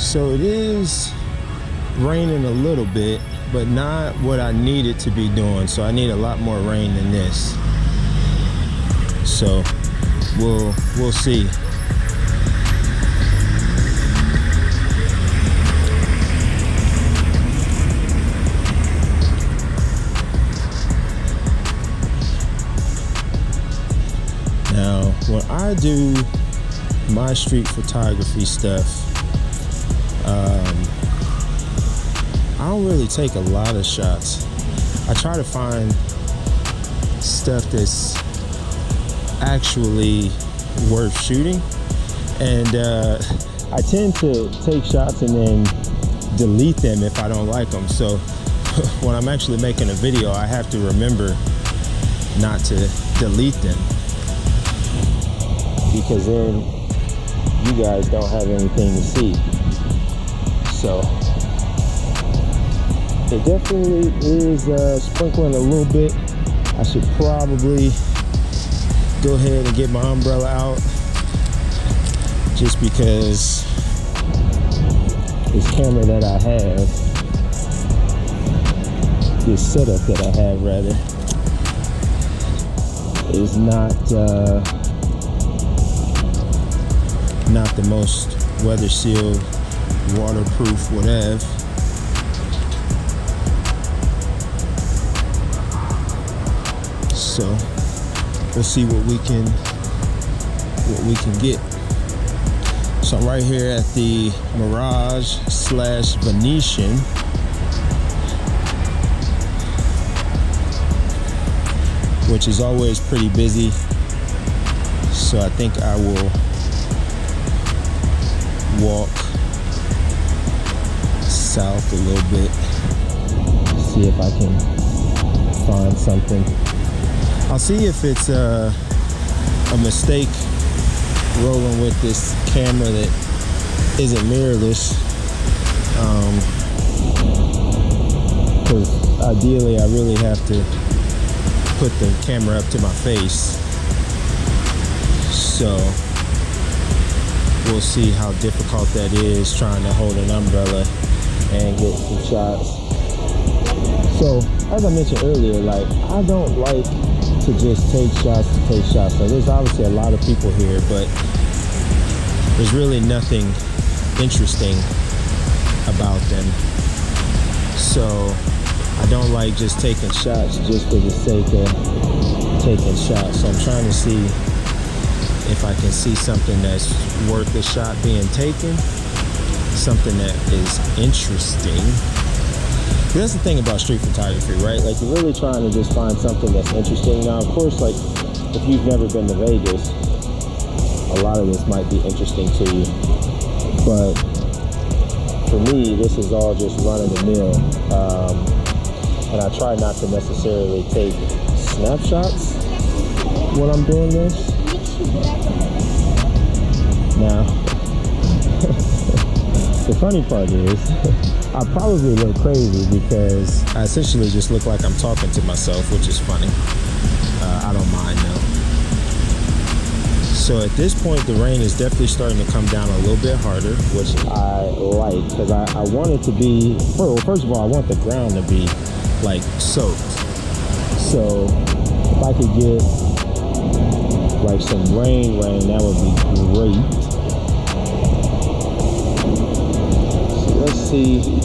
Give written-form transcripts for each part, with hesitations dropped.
So it is raining a little bit, but not what I need it to be doing. So I need a lot more rain than this. So we'll see. Now, when I do my street photography stuff, I don't really take a lot of shots. I try to find stuff that's actually worth shooting, and I tend to take shots and then delete them if I don't like them. So when I'm actually making a video, I have to remember not to delete them, because then you guys don't have anything to see. So it definitely is sprinkling a little bit. I should probably go ahead and get my umbrella out, just because this camera that I have, this setup that I have rather, is not the most weather sealed, waterproof, whatever. So we'll see what we can get. So I'm right here at the Mirage / Venetian. Which is always pretty busy. So I think I will walk south a little bit, see if I can find something. I'll see if it's a mistake rolling with this camera that isn't mirrorless, because ideally I really have to put the camera up to my face. So we'll see how difficult that is, trying to hold an umbrella and get some shots. So as I mentioned earlier, like, I don't like to just take shots to take shots. So there's obviously a lot of people here, but there's really nothing interesting about them. So I don't like just taking shots just for the sake of taking shots. So I'm trying to see if I can see something that's worth the shot being taken, something that is interesting. That's the thing about street photography, right? Like, you're really trying to just find something that's interesting. Now, of course, like, if you've never been to Vegas, a lot of this might be interesting to you. But for me, this is all just run of the mill. And I try not to necessarily take snapshots when I'm doing this. Now, the funny part is, I probably look crazy because I essentially just look like I'm talking to myself, which is funny. I don't mind though. So at this point, the rain is definitely starting to come down a little bit harder, which I like, because I want it to be, well, first of all, I want the ground to be like soaked. So if I could get like some rain, that would be great. So let's see.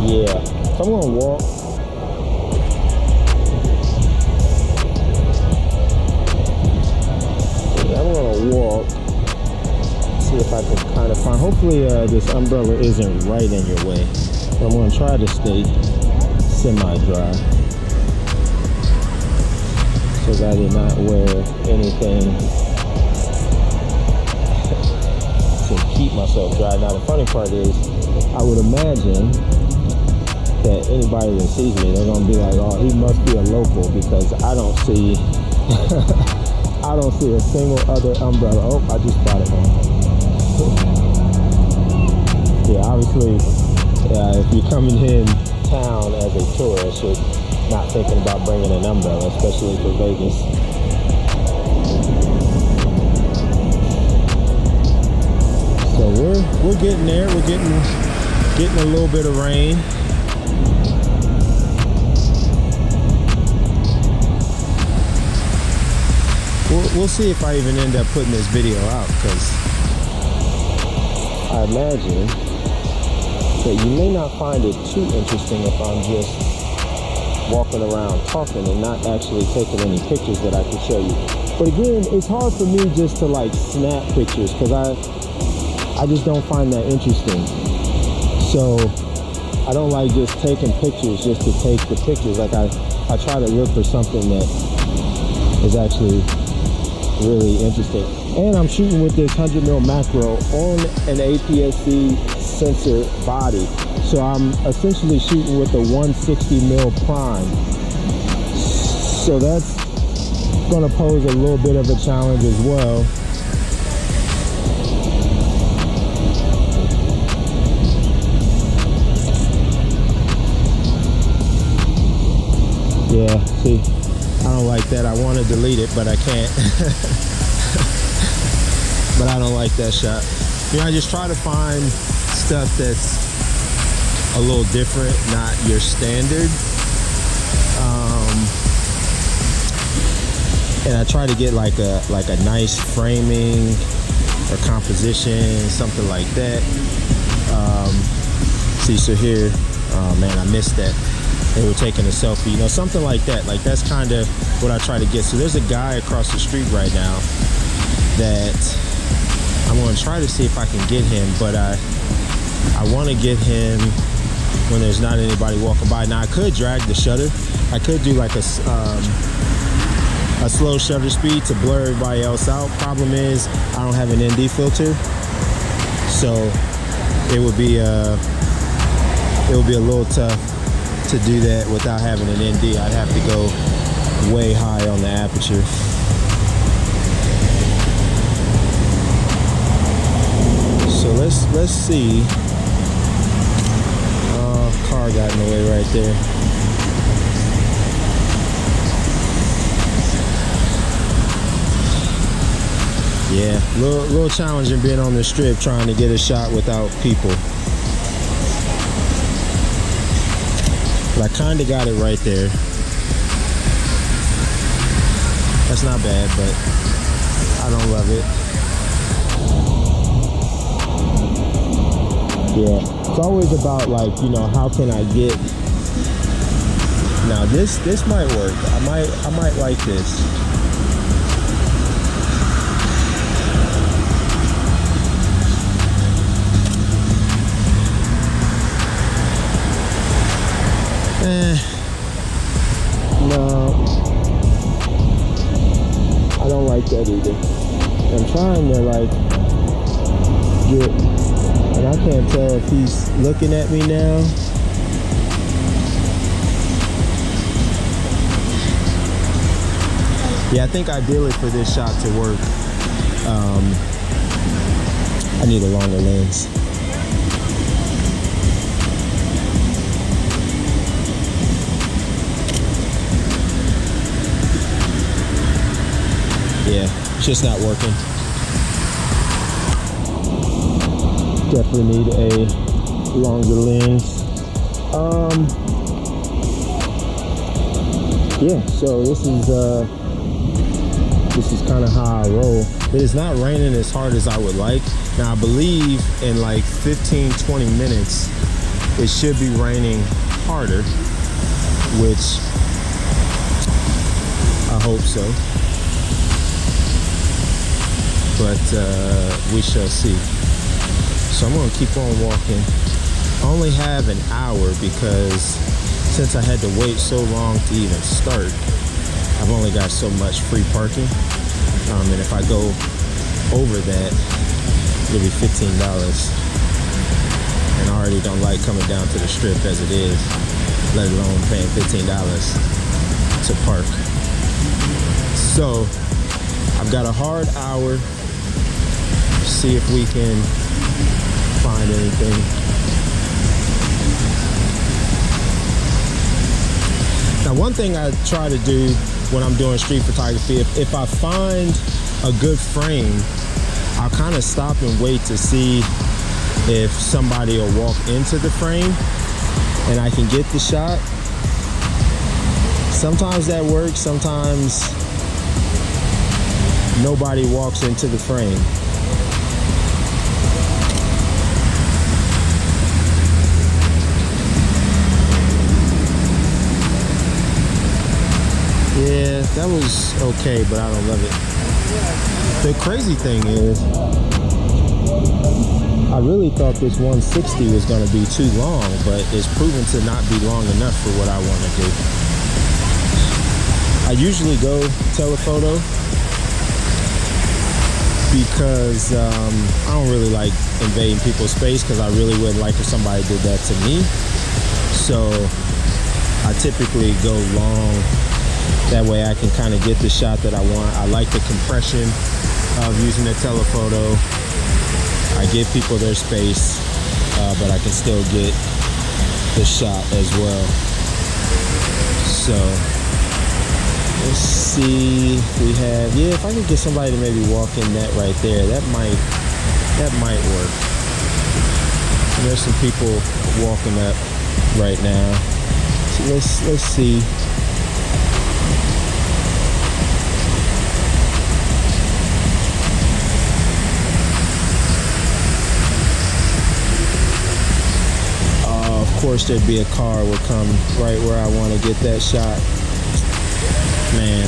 Yeah, so I'm gonna walk. I'm gonna walk, see if I can kind of find, hopefully this umbrella isn't right in your way. I'm gonna try to stay semi-dry, because I did not wear anything to keep myself dry. Now the funny part is, I would imagine that anybody that sees me, they're gonna be like, oh, he must be a local, because I don't see I don't see a single other umbrella. Oh, I just spotted one. Yeah, obviously, if you're coming in town as a tourist, you're not thinking about bringing an umbrella, especially for Vegas. we're getting there. We're getting a little bit of rain. We'll see if I even end up putting this video out, because I imagine that you may not find it too interesting if I'm just walking around talking and not actually taking any pictures that I can show you. But again, it's hard for me just to like snap pictures, because I just don't find that interesting. So I don't like just taking pictures just to take the pictures. Like I try to look for something that is actually really interesting. And I'm shooting with this 100mm macro on an APS-C sensor body. So I'm essentially shooting with a 160mm prime. So that's gonna pose a little bit of a challenge as well. Yeah, see, I don't like that. I want to delete it, but I can't. But I don't like that shot. You know, I just try to find stuff that's a little different, not your standard. And I try to get like a nice framing or composition, something like that. See, so here, oh man, I missed that. They were taking a selfie, you know, something like that. Like, that's kind of what I try to get. So there's a guy across the street right now that I'm going to try to see if I can get him, but I want to get him when there's not anybody walking by. Now I could drag the shutter. I could do like a slow shutter speed to blur everybody else out. Problem is, I don't have an ND filter, so it would be a little tough to do that without having an ND. I'd have to go way high on the aperture. So let's see. Car got in the way right there. Yeah, little challenging being on the strip trying to get a shot without people. But I kind of got it right there. That's not bad, but I don't love it. Yeah, it's always about, like, you know, how can I get. Now this might work. I might like this. No, I don't like that either. I'm trying to like get, and I can't tell if he's looking at me now. Yeah, I think ideally for this shot to work, I need a longer lens. Yeah, it's just not working. Definitely need a longer lens. Yeah, so this is kind of how I roll. It is not raining as hard as I would like. Now I believe in like 15-20 minutes it should be raining harder, which I hope so. But we shall see. So I'm gonna keep on walking. I only have an hour because since I had to wait so long to even start, I've only got so much free parking. And if I go over that, it'll be $15. And I already don't like coming down to the strip as it is, let alone paying $15 to park. So I've got a hard hour. See if we can find anything. Now, one thing I try to do when I'm doing street photography, if I find a good frame, I'll kind of stop and wait to see if somebody will walk into the frame and I can get the shot. Sometimes that works, sometimes nobody walks into the frame. Yeah, that was okay, but I don't love it. The crazy thing is, I really thought this 160 was going to be too long, but it's proven to not be long enough for what I want to do. I usually go telephoto because I don't really like invading people's space, because I really wouldn't like if somebody did that to me. So I typically go long. That way I can kind of get the shot that I want. I like the compression of using the telephoto. I give people their space, but I can still get the shot as well. So let's see if we have, yeah, if I could get somebody to maybe walk in that right there, that might work. And there's some people walking up right now. So let's see. Of course there'd be a car would come right where I want to get that shot. Man.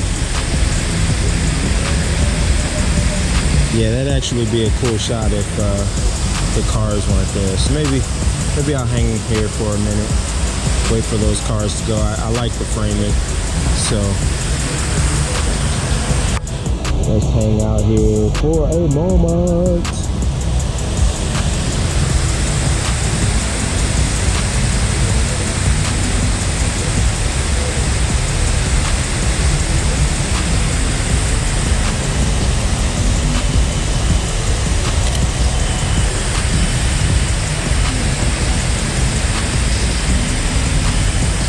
Yeah, that'd actually be a cool shot if the cars weren't there. So maybe I'll hang here for a minute, wait for those cars to go. I like to frame it, so let's hang out here for a moment.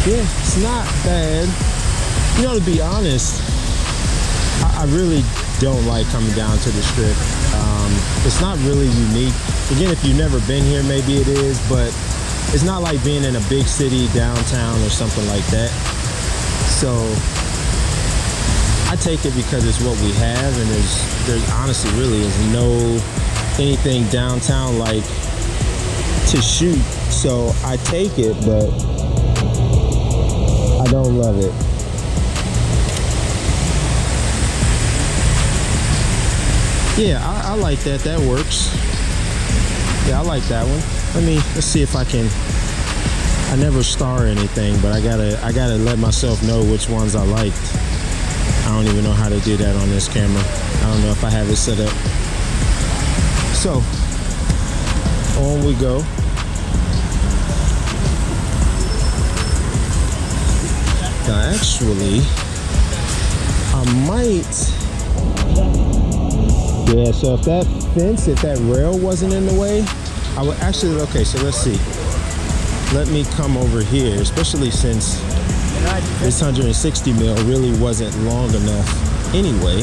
Yeah, it's not bad. You know, to be honest, I really don't like coming down to the Strip. It's not really unique. Again, if you've never been here, maybe it is, but it's not like being in a big city downtown or something like that. So I take it because it's what we have, and there's honestly really is no anything downtown like to shoot. So I take it, but I don't love it. Yeah, I like that. That works. Yeah, I like that one. Let's see if I can. I never star anything, but I gotta let myself know which ones I liked. I don't even know how to do that on this camera. I don't know if I have it set up. So on we go. Now, actually, I might. Yeah, so if that fence, if that rail wasn't in the way, I would actually, okay, so let's see. Let me come over here, especially since this 160 mil really wasn't long enough anyway.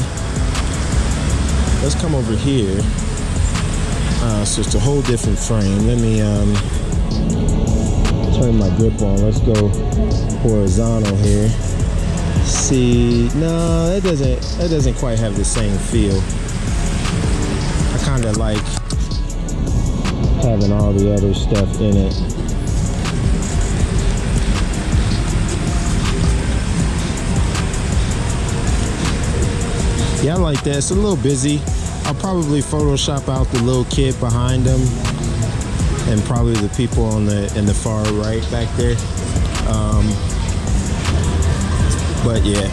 Let's come over here. So it's a whole different frame. Let me turn my grip on. Let's go horizontal here. See, no, that doesn't quite have the same feel. I kind of like having all the other stuff in it. Yeah, I like that. It's a little busy. I'll probably Photoshop out the little kid behind them, and probably the people in the far right back there. But yeah.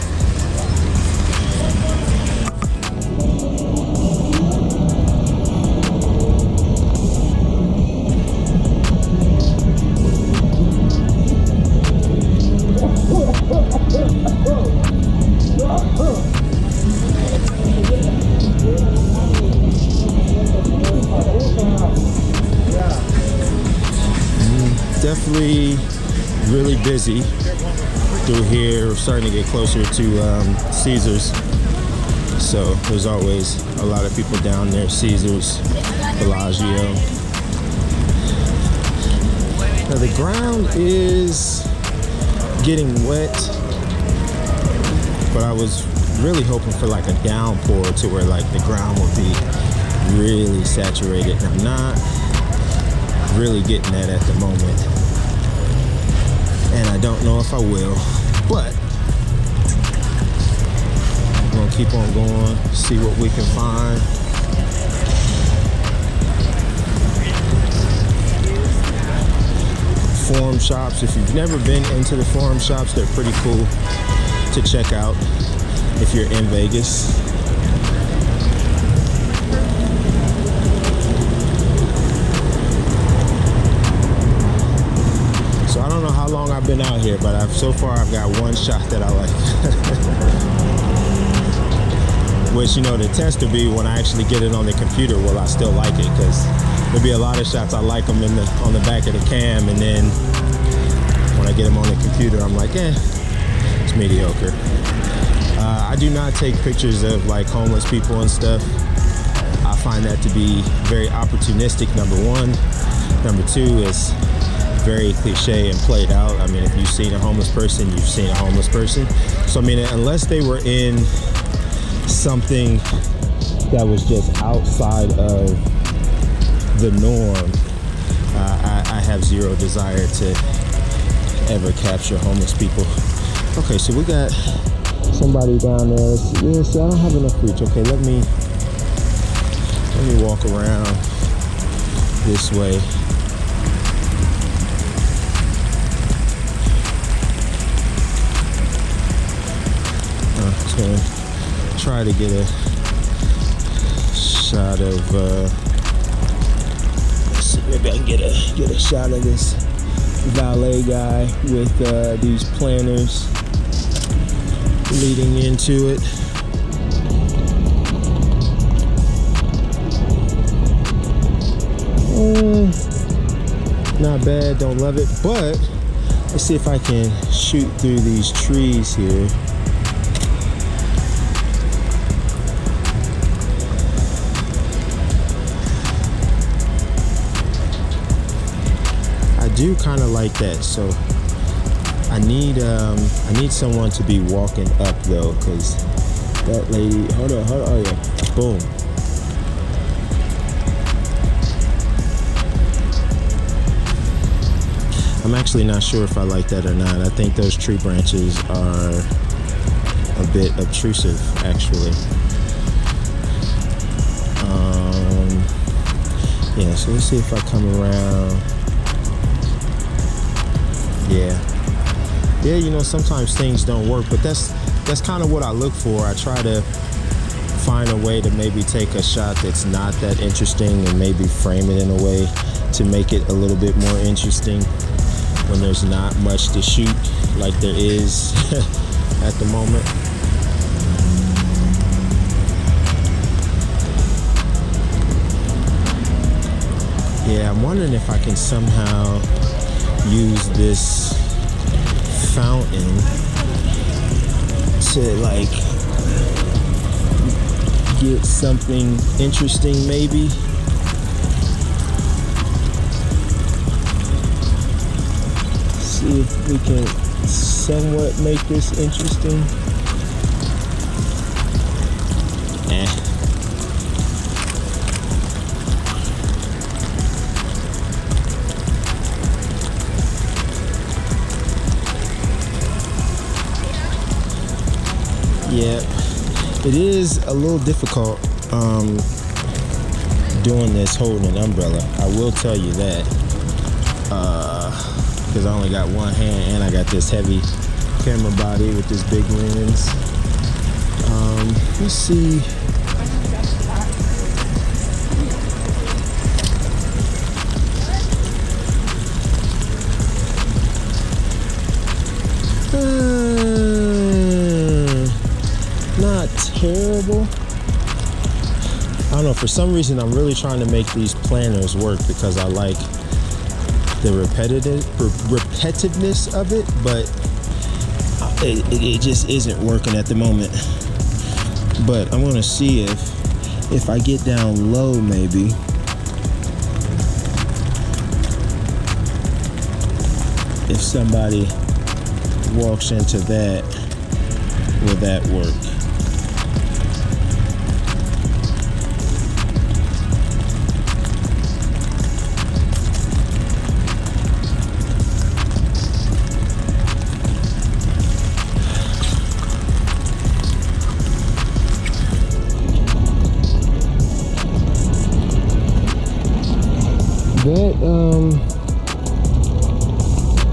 Definitely really busy through here. We're starting to get closer to Caesars, so there's always a lot of people down there. Caesars, Bellagio. Now the ground is getting wet, but I was really hoping for like a downpour to where like the ground would be really saturated, and I'm not really getting that at the moment, and I don't know if I will, but I'm gonna keep on going, see what we can find. Forum shops, if you've never been into the forum shops, they're pretty cool to check out if you're in Vegas. So I don't know how long I've been out here, but so far I've got one shot that I like. Which, you know, the test will be when I actually get it on the computer, will I still like it? Because there'll be a lot of shots I like them on the back of the cam, and then when I get them on the computer, I'm like, it's mediocre. I do not take pictures of like homeless people and stuff. I find that to be very opportunistic, number one. Number two, is very cliche and played out. I mean, if you've seen a homeless person, you've seen a homeless person. So I mean, unless they were in something that was just outside of the norm, I have zero desire to ever capture homeless people. Okay, so we got somebody down there. Yeah, see, I don't have enough reach. Okay, let me walk around this way. So try to get a shot of let's see, maybe I can get a shot of this valet guy with these planters leading into it. Not bad, don't love it, but let's see if I can shoot through these trees here. I do kind of like that, so I need someone to be walking up though, because that lady, hold on, oh yeah, boom. I'm actually not sure if I like that or not. I think those tree branches are a bit obtrusive, actually. Yeah, so let's see if I come around. Yeah, you know, sometimes things don't work, but that's kind of what I look for. I try to find a way to maybe take a shot that's not that interesting and maybe frame it in a way to make it a little bit more interesting when there's not much to shoot like there is at the moment. Yeah, I'm wondering if I can somehow use this fountain to like get something interesting maybe. See if we can somewhat make this interesting. Yeah, it is a little difficult doing this holding an umbrella. I will tell you that, because I only got one hand and I got this heavy camera body with this big lens. Let's see. Not terrible. I don't know, for some reason I'm really trying to make these planners work because I like the repetitiveness of it, but it just isn't working at the moment. But I'm gonna see if I get down low maybe. if somebody walks into that, will that work?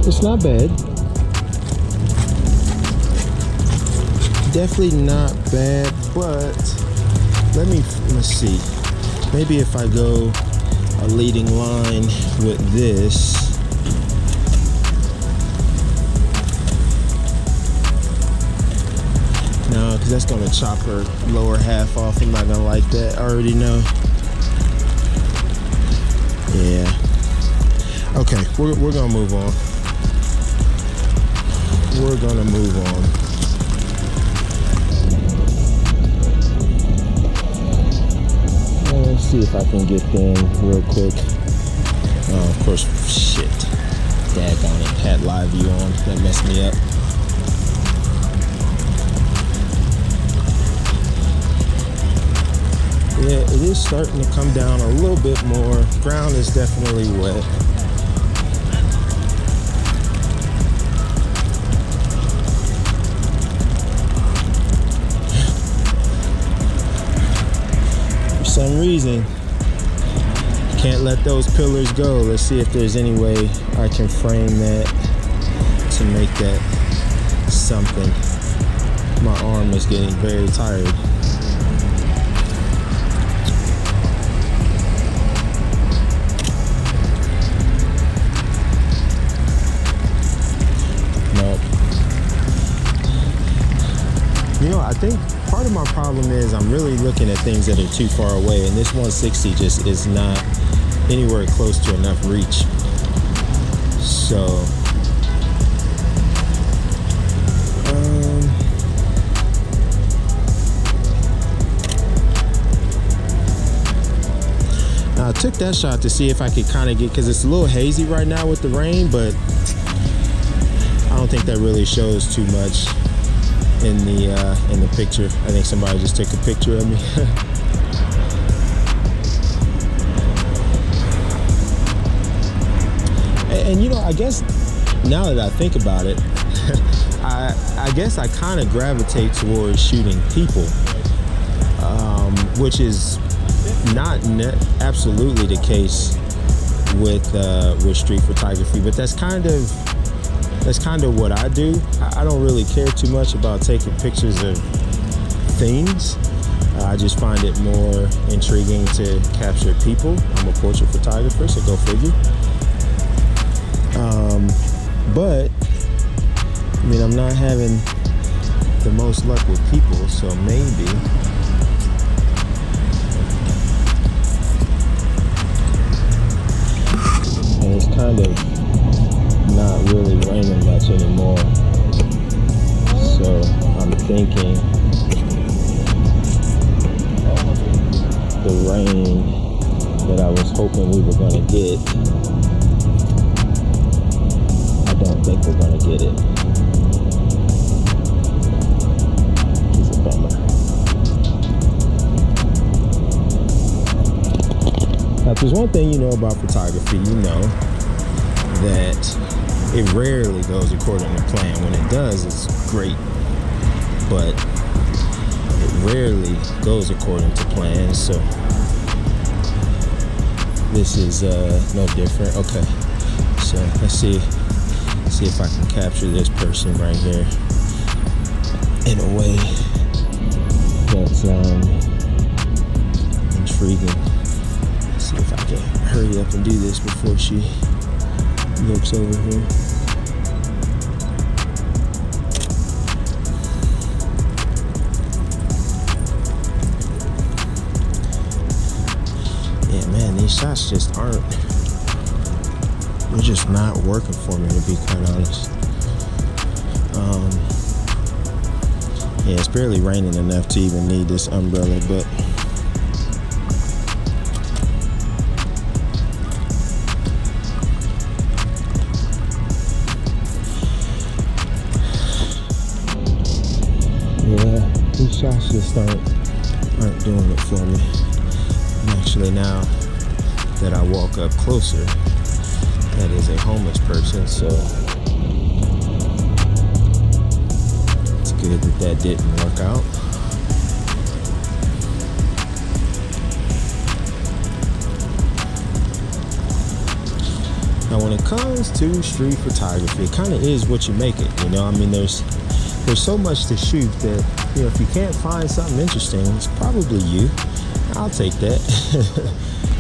It's not bad. Definitely not bad, but let's see. Maybe if I go a leading line with this. No, because that's gonna chop her lower half off. I'm not gonna like that. I already know. Yeah. Okay, we're gonna move on. We're gonna move on. Let's see if I can get them real quick. Oh, of course, shit. Daggone it. Had live view on. That messed me up. Yeah, it is starting to come down a little bit more. Ground is definitely wet. For some reason, can't let those pillars go. Let's see if there's any way I can frame that to make that something. My arm is getting very tired. You know, I think part of my problem is I'm really looking at things that are too far away, and this 160 just is not anywhere close to enough reach. So, now I took that shot to see if I could kind of get, because it's a little hazy right now with the rain, but I don't think that really shows too much in the picture. I think somebody just took a picture of me. and you know, I guess now that I think about it, I guess I kind of gravitate towards shooting people, which is not absolutely the case with street photography, but that's kind of what I do. I don't really care too much about taking pictures of things. I just find it more intriguing to capture people. I'm a portrait photographer, so go figure. But I mean, I'm not having the most luck with people, so maybe. And it's kind of not really raining much anymore, so I'm thinking the rain that I was hoping we were going to get, I don't think we're going to get it. It's a bummer. Now, if there's one thing you know about photography, you know that it rarely goes according to plan. When it does, it's great, but it rarely goes according to plan. So this is no different. Okay, so let's see if I can capture this person right here in a way that's intriguing. Let's see if I can hurry up and do this before she looks over here. Yeah, man, these shots just aren't, they're just not working for me, to be quite honest. Yeah, it's barely raining enough to even need this umbrella, but these shots just aren't doing it for me. And actually, now that I walk up closer, that is a homeless person, so it's good that didn't work out. Now, when it comes to street photography, it kind of is what you make it, you know? I mean, there's so much to shoot that, you know, if you can't find something interesting, it's probably you. I'll take that.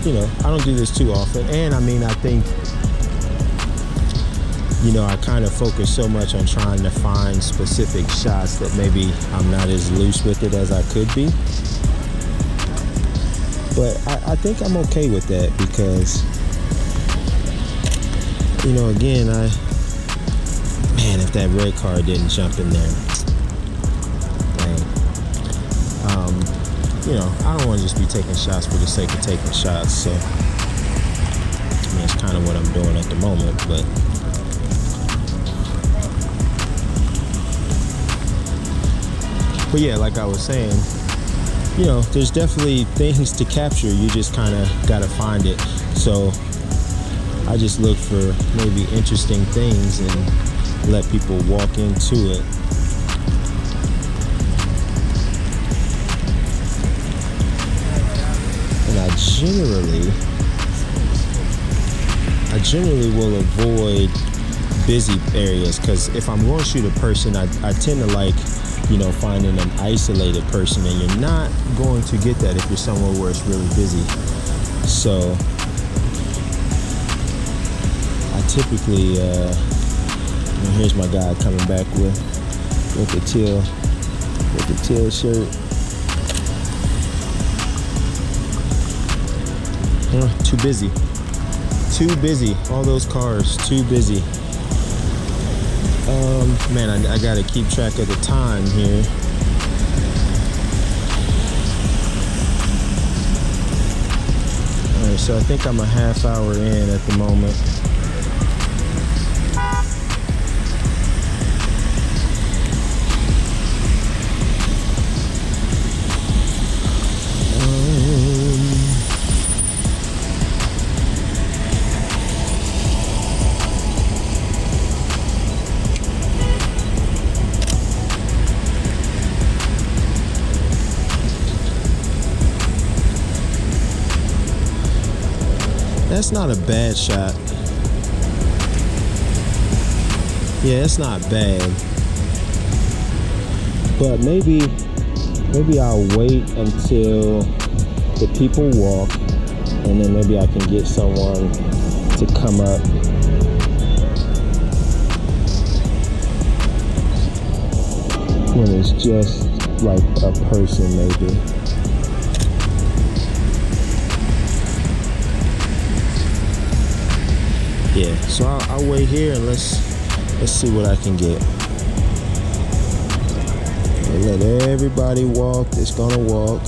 You know, I don't do this too often. And I mean, I think, you know, I kind of focus so much on trying to find specific shots that maybe I'm not as loose with it as I could be. But I think I'm okay with that because, you know, again, man, if that red car didn't jump in there, dang. You know, I don't want to just be taking shots for the sake of taking shots, so I mean, that's kind of what I'm doing at the moment, but yeah, like I was saying, you know, there's definitely things to capture, you just kind of got to find it, so I just look for maybe interesting things and let people walk into it. And I generally will avoid busy areas, because if I'm going to shoot a person, I tend to like, you know, finding an isolated person, and you're not going to get that if you're somewhere where it's really busy. So I typically, here's my guy coming back with the teal shirt. Too busy. All those cars, too busy. Man, I gotta keep track of the time here. All right, so I think I'm a half hour in at the moment. That's not a bad shot. Yeah, it's not bad. But maybe I'll wait until the people walk, and then maybe I can get someone to come up. When it's just like a person, maybe. Yeah, so I'll wait here and let's see what I can get. Let everybody walk that's gonna walk.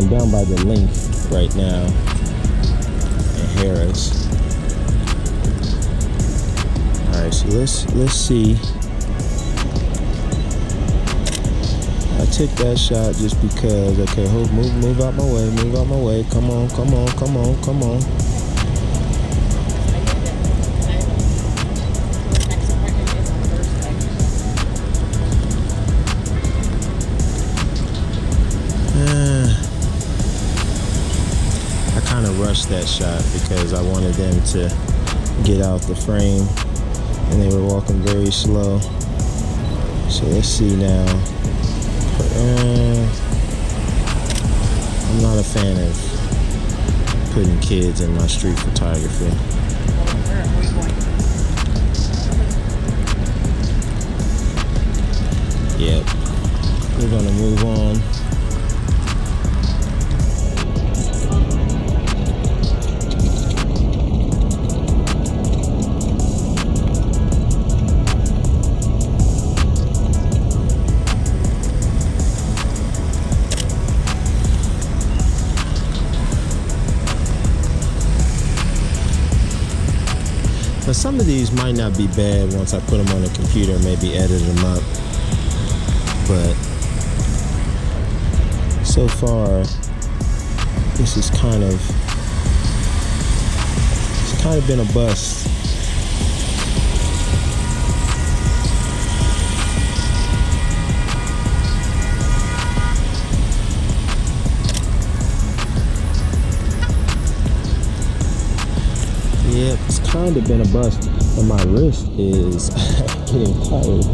Down by the link right now in Harris. All right, so let's see. I took that shot just because. Okay, move out my way. Come on. Rushed that shot because I wanted them to get out the frame, and they were walking very slow. So let's see now. I'm not a fan of putting kids in my street photography. Yep, we're gonna move on. some of these might not be bad once I put them on the computer, maybe edit them up. But so far, this is kind of been a bust. Yep, it's kind of been a bust, and my wrist is getting tired.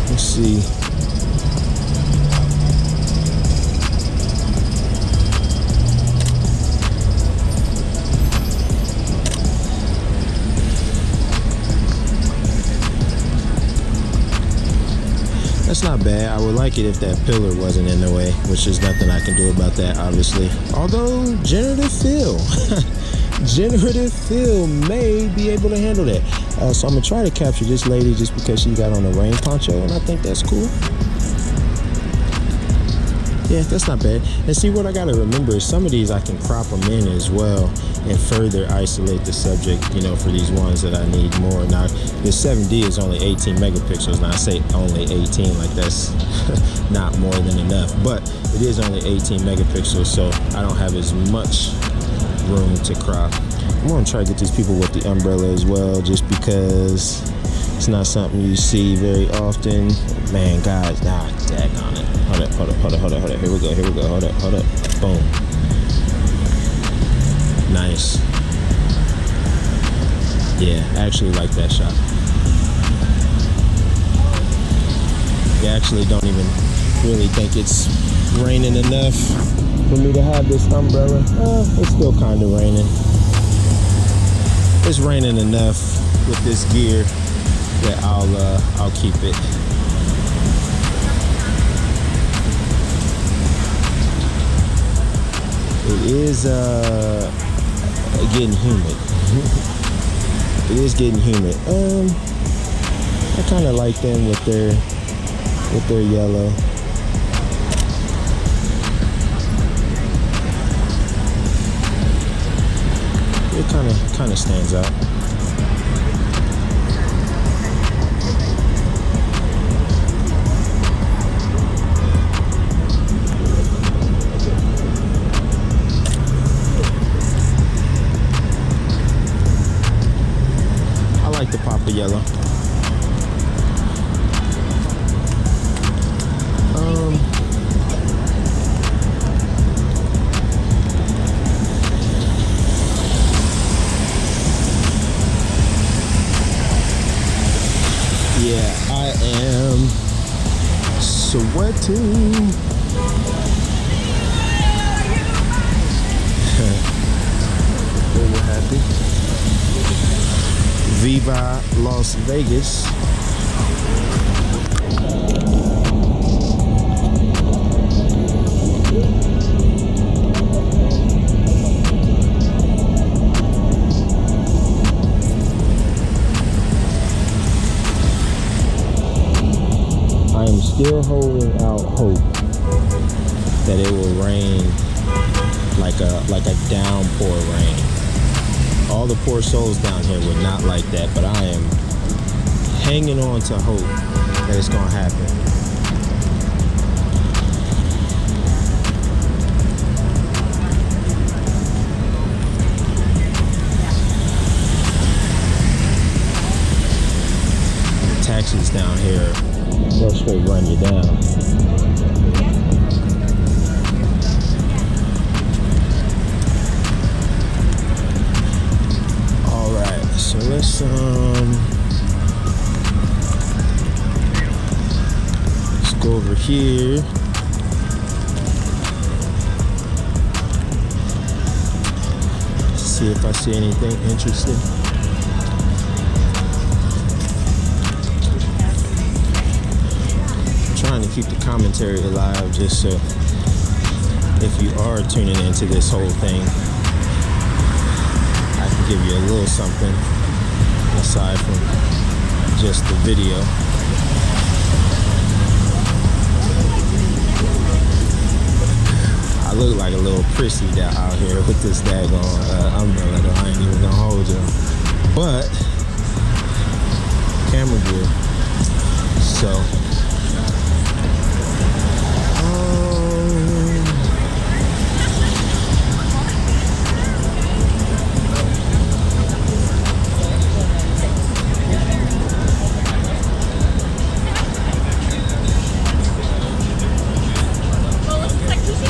Let's see. That's not bad. I would like it if that pillar wasn't in the way, which is nothing I can do about that, obviously. Although, generative fill. Generative fill may be able to handle that. So I'm gonna try to capture this lady just because she got on a rain poncho, and I think that's cool. Yeah, that's not bad. And see, what I gotta remember is some of these I can crop them in as well and further isolate the subject, you know, for these ones that I need more. Now, this 7D is only 18 megapixels. Now, I say only 18, like that's not more than enough, but it is only 18 megapixels, so I don't have as much room to crop. I'm gonna try to get these people with the umbrella as well, just because it's not something you see very often. Man, guys, daggone it. Hold up. Here we go. Hold up. Boom. Nice. Yeah, I actually like that shot. You actually don't even really think it's raining enough for me to have this umbrella. It's still kind of raining. It's raining enough with this gear that I'll keep it. It is getting humid. It is getting humid. I kind of like them with their yellow. It kind of stands out. I like the pop of yellow. Yeah, I am sweating. Very happy. Viva Las Vegas. I'm still holding out hope that it will rain like a downpour rain. All the poor souls down here would not like that, but I am hanging on to hope that it's gonna happen. The taxis down here, they'll straight run you down. All right, so let's go over here. See if I see anything interesting. Trying to keep the commentary alive, just so if you are tuning into this whole thing, I can give you a little something aside from just the video. look like a little prissy down out here with this daggone umbrella though. I ain't even gonna hold you. But camera gear. So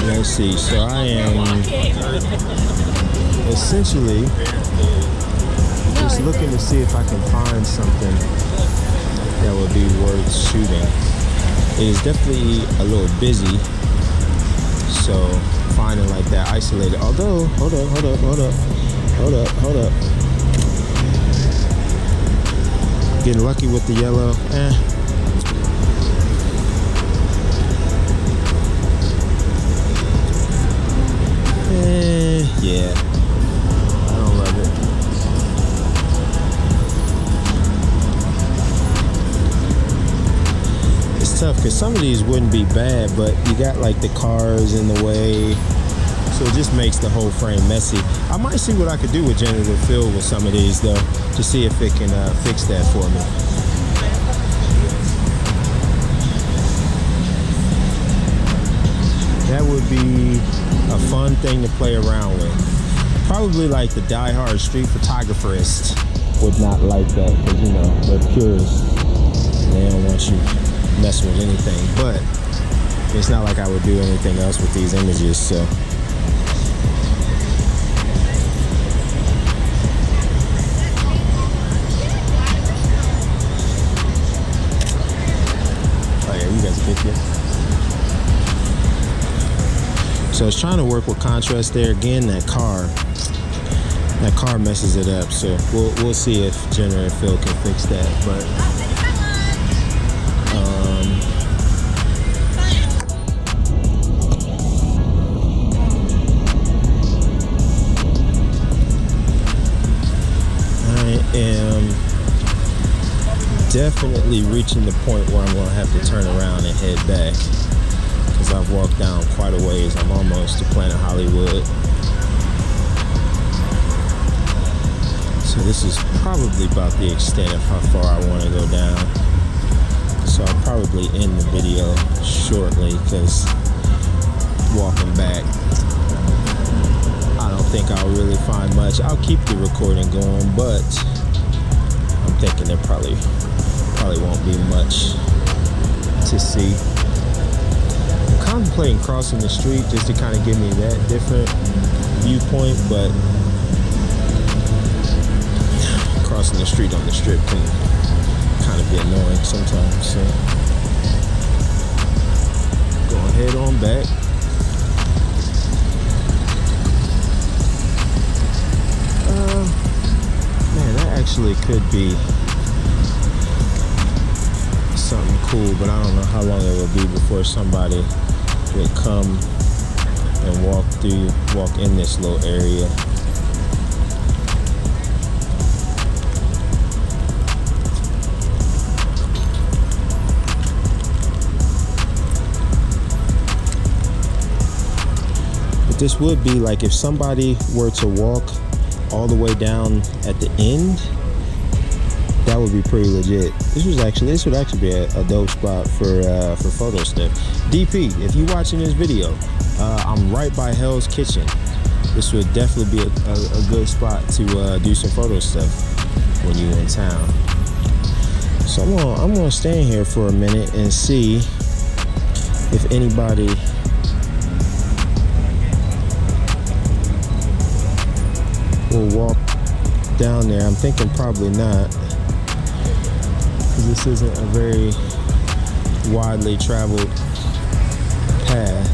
let's see. So I am essentially just looking to see if I can find something that would be worth shooting. It is definitely a little busy, so finding like that isolated. Although, hold up. Getting lucky with the yellow. Yeah, I don't love it. It's tough because some of these wouldn't be bad, but you got like the cars in the way, so it just makes the whole frame messy. I might see what I could do with generative fill with some of these though, to see if it can fix that for me. That would be a fun thing to play around with. Probably like the die-hard street photographerist would not like that, because you know they're purists. They don't want you messing with anything. But it's not like I would do anything else with these images, so. Oh yeah, you guys pick it. So I was trying to work with contrast there. Again, that car messes it up. So we'll see if generative fill can fix that. But I am definitely reaching the point where I'm going to have to turn around and head back, because I've walked down quite a ways. I'm almost to Planet Hollywood. So this is probably about the extent of how far I want to go down. So I'll probably end the video shortly, because walking back, I don't think I'll really find much. I'll keep the recording going, but I'm thinking there probably won't be much to see. Contemplating crossing the street just to kind of give me that different viewpoint, but crossing the street on the strip can kind of be annoying sometimes. So go ahead on back. Man, that actually could be something cool, but I don't know how long it will be before somebody would come and walk in this little area. But this would be like if somebody were to walk all the way down at the end, that would be pretty legit. This would actually be a dope spot for photo stuff. DP, if you're watching this video, I'm right by Hell's Kitchen. This would definitely be a good spot to do some photo stuff when you're in town. So I'm gonna stand here for a minute and see if anybody will walk down there. I'm thinking probably not, because this isn't a very widely traveled path.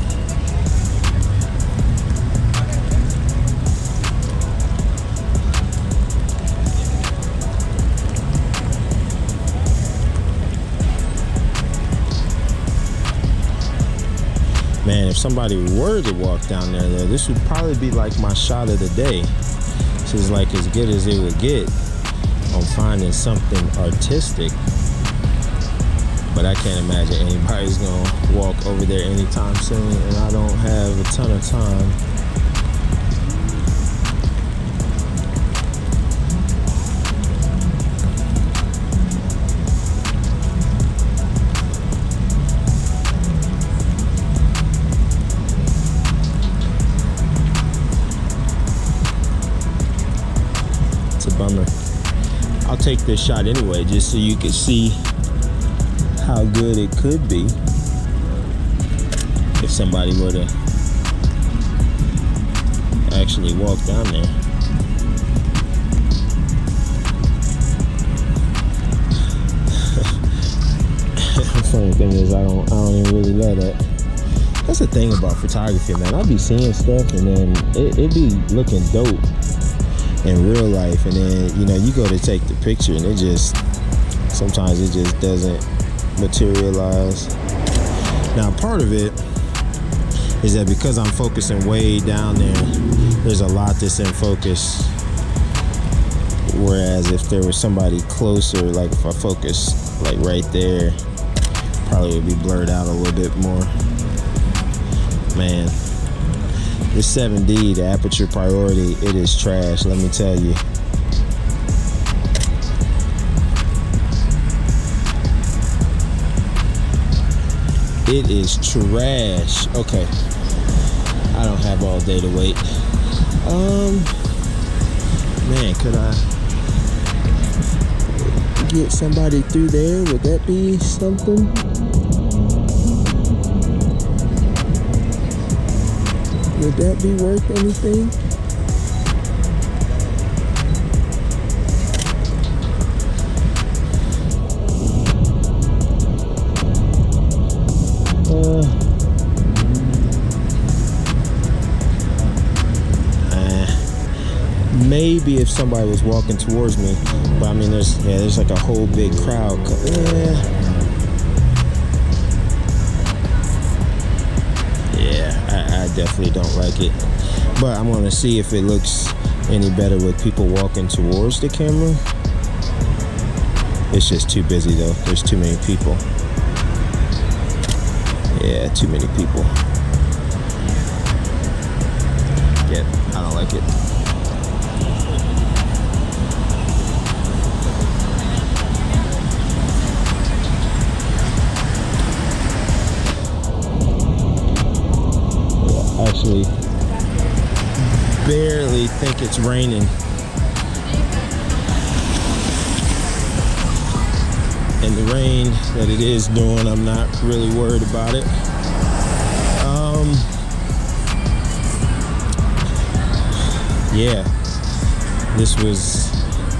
Man, if somebody were to walk down there though, this would probably be like my shot of the day. This is like as good as it would get on finding something artistic. But I can't imagine anybody's gonna walk over there anytime soon, and I don't have a ton of time. It's a bummer. I'll take this shot anyway, just so you can see how good it could be if somebody were to actually walk down there. The funny thing is, I don't even really love that. That's the thing about photography, man. I'll be seeing stuff and then it be looking dope in real life, and then you go to take the picture and sometimes it just doesn't materialize. Now part of it is that because I'm focusing way down there's a lot that's in focus, whereas if there was somebody closer, like if I focus like right there, probably would be blurred out a little bit more. Man, this 7D, the aperture priority, it is trash, let me tell you. It is trash. Okay, I don't have all day to wait. Man, could I get somebody through there? Would that be something? Would that be worth anything? Maybe if somebody was walking towards me, but I mean, there's like a whole big crowd. I definitely don't like it, but I'm gonna see if it looks any better with people walking towards the camera. It's just too busy though. There's too many people. Yeah, too many people. Yeah, I don't like it. Actually barely think it's raining, and the rain that it is doing, I'm not really worried about it. Yeah, this was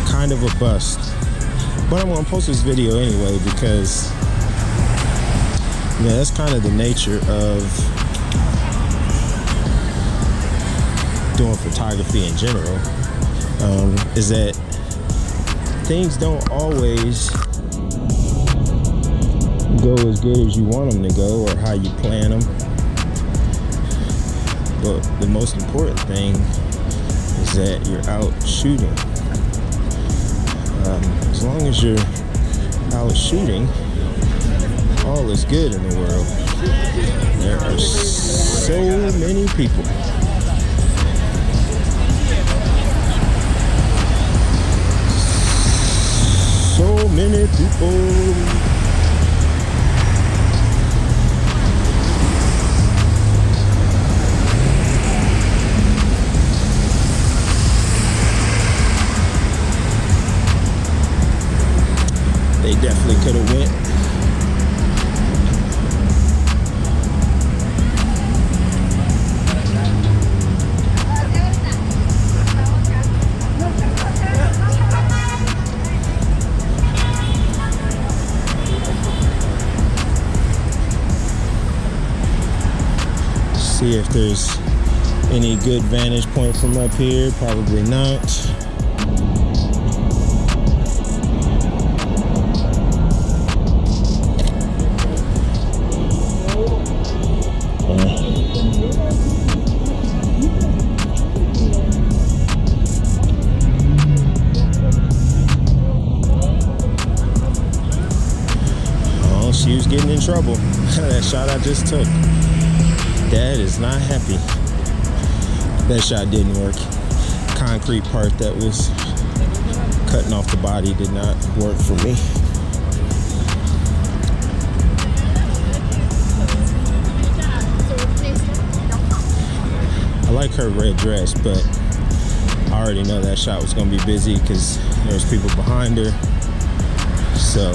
kind of a bust, but I'm gonna post this video anyway because that's kind of the nature of doing photography in general, is that things don't always go as good as you want them to go or how you plan them. But the most important thing is that you're out shooting. As long as you're out shooting, all is good in the world. There are so many people. So many people. They definitely could have went. See if there's any good vantage point from up here. Probably not. Oh, she was getting in trouble. That shot I just took. Dad is not happy. That shot didn't work. Concrete part that was cutting off the body did not work for me. I like her red dress, but I already know that shot was gonna be busy because there was people behind her. So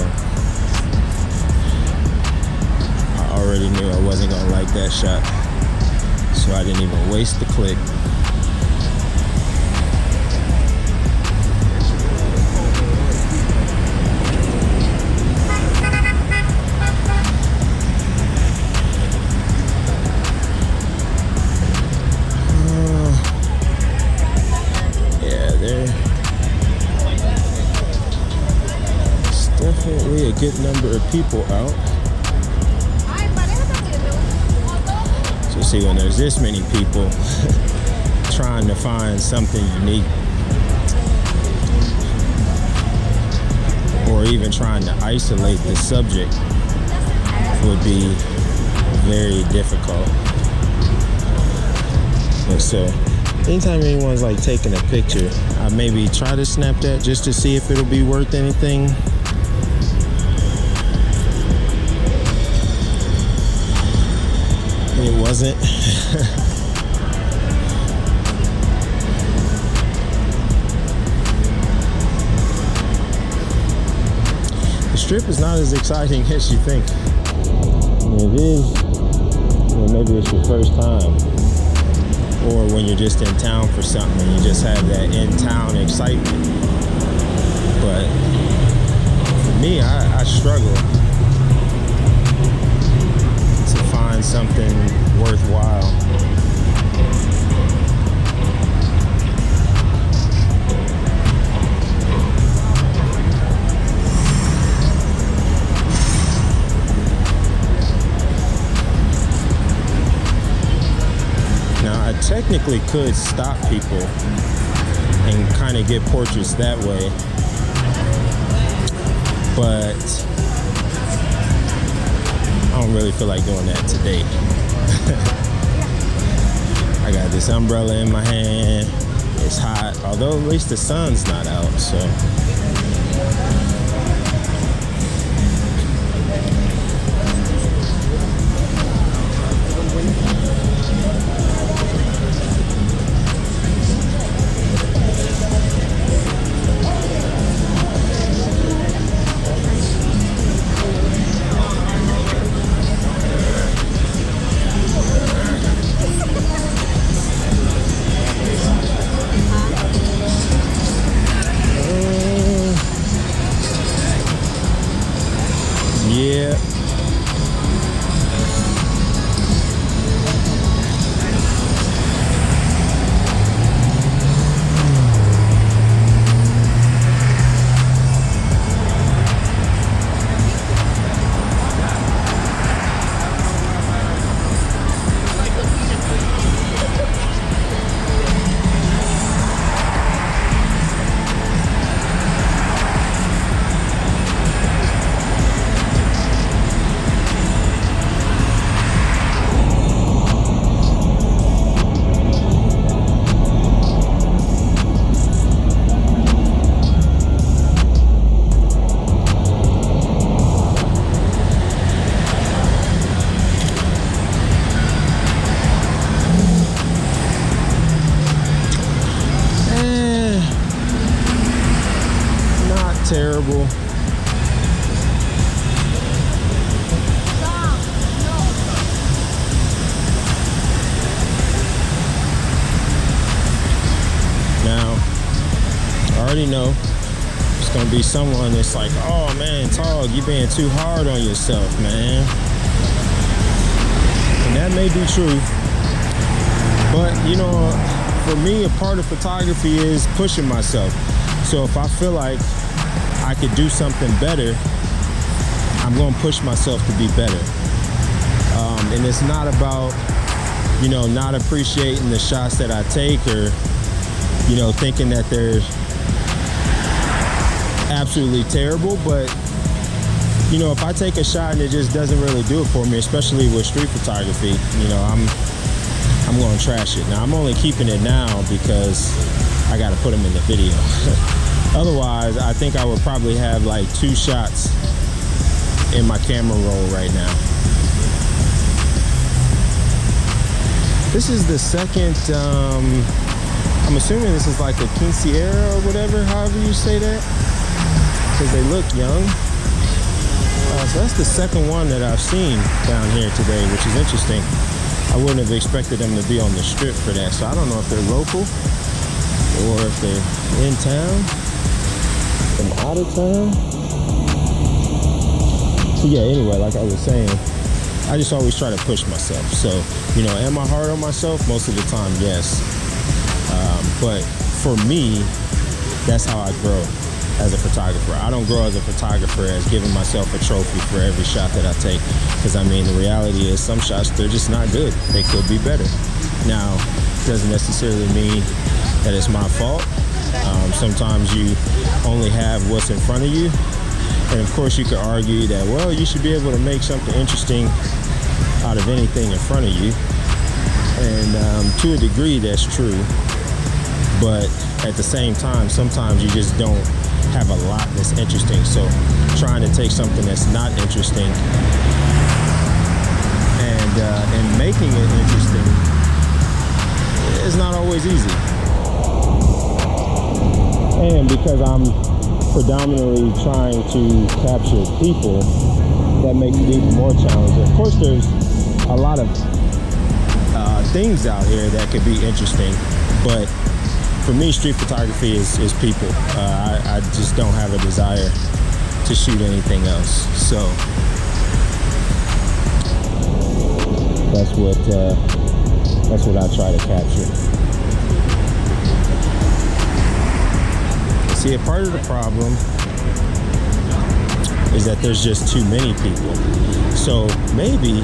I already knew I wasn't gonna like that shot. So I didn't even waste the click. Definitely a good number of people out. So see, when there's this many people trying to find something unique, or even trying to isolate the subject, would be very difficult. And so anytime anyone's like taking a picture, I maybe try to snap that just to see if it'll be worth anything. It wasn't. The strip is not as exciting as you think. It is. Well, maybe it's your first time, or when you're just in town for something and you just have that in-town excitement. But for me, I struggle something worthwhile. Now, I technically could stop people and kind of get portraits that way, but I don't really feel like doing that today. I got this umbrella in my hand. It's hot, although at least the sun's not out, so. Yeah. Terrible. Now, I already know it's gonna be someone that's like, oh man, Tog, you being too hard on yourself, man. And that may be true, but you know, for me, a part of photography is pushing myself. So if I feel like I could do something better, I'm going to push myself to be better. And it's not about, you know, not appreciating the shots that I take, or, you know, thinking that they're absolutely terrible, but you know, if I take a shot and it just doesn't really do it for me, especially with street photography, you know, I'm going to trash it. Now, I'm only keeping it now because I got to put them in the video. Otherwise, I think I would probably have like 2 shots in my camera roll right now. This is the second, I'm assuming this is like a quinceañera or whatever, however you say that, because they look young. So that's the second one that I've seen down here today, which is interesting. I wouldn't have expected them to be on the strip for that. So I don't know if they're local or if they're in town, from out of town. So yeah, anyway, like I was saying, I just always try to push myself. So, you know, am I hard on myself? Most of the time, yes. But for me, that's how I grow as a photographer. I don't grow as a photographer as giving myself a trophy for every shot that I take. Because I mean, the reality is some shots, they're just not good. They could be better. Now, doesn't necessarily mean that it's my fault. Sometimes you only have what's in front of you. And of course you could argue that, well, you should be able to make something interesting out of anything in front of you. And to a degree, that's true. But at the same time, sometimes you just don't have a lot that's interesting. So trying to take something that's not interesting and making it interesting is not always easy. And because I'm predominantly trying to capture people, that makes it even more challenging. Of course, there's a lot of things out here that could be interesting, but for me, street photography is people. I just don't have a desire to shoot anything else. So that's what I try to capture. See, a part of the problem is that there's just too many people. So maybe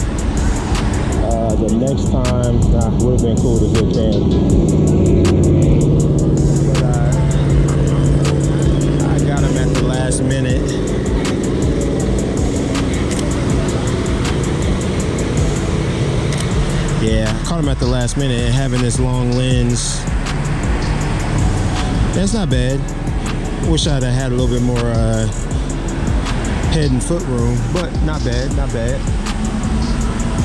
the next time, would have been cool to get Cam. But I got him at the last minute. Yeah, I caught him at the last minute, and having this long lens, that's not bad. Wish I'd have had a little bit more head and foot room, but not bad, not bad.